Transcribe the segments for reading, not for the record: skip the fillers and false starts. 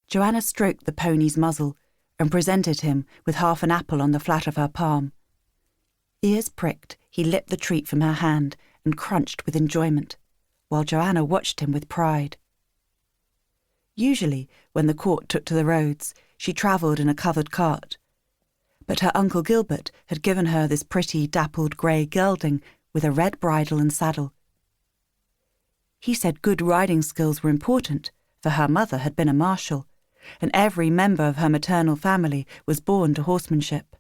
Joanna stroked the pony's muzzle and presented him with half an apple on the flat of her palm. Ears pricked, he lipped the treat from her hand and crunched with enjoyment, while Joanna watched him with pride. Usually, when the court took to the roads, she travelled in a covered cart, but her Uncle Gilbert had given her this pretty dappled grey gelding with a red bridle and saddle. He said good riding skills were important, for her mother had been a marshal, and every member of her maternal family was born to horsemanship.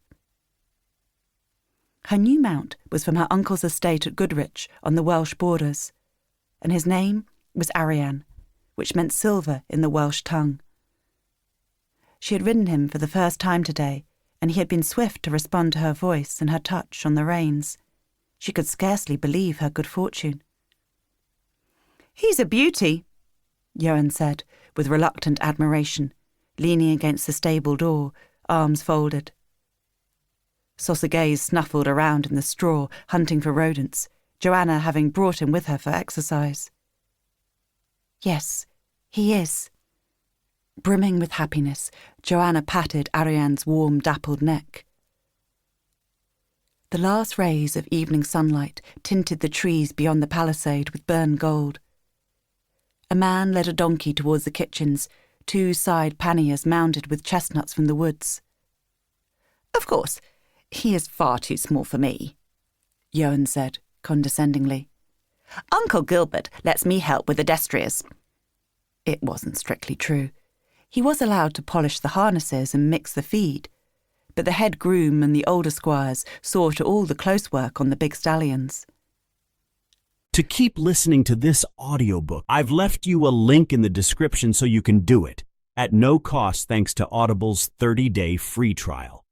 Her new mount was from her uncle's estate at Goodrich on the Welsh borders, and his name was Arian, which meant silver in the Welsh tongue. She had ridden him for the first time today, and he had been swift to respond to her voice and her touch on the reins. She could scarcely believe her good fortune. "He's a beauty," Johan said, with reluctant admiration, leaning against the stable door, arms folded. Sausages snuffled around in the straw, hunting for rodents, Joanna having brought him with her for exercise. "Yes, he is." Brimming with happiness, Joanna patted Arian's warm, dappled neck. The last rays of evening sunlight tinted the trees beyond the palisade with burned gold. A man led a donkey towards the kitchens, 2 side panniers mounted with chestnuts from the woods. "Of course, he is far too small for me," Johan said, condescendingly. "Uncle Gilbert lets me help with the destriers." It wasn't strictly true. He was allowed to polish the harnesses and mix the feed, but the head groom and the older squires saw to all the close work on the big stallions. To keep listening to this audiobook, I've left you a link in the description so you can do it, at no cost thanks to Audible's 30-day free trial.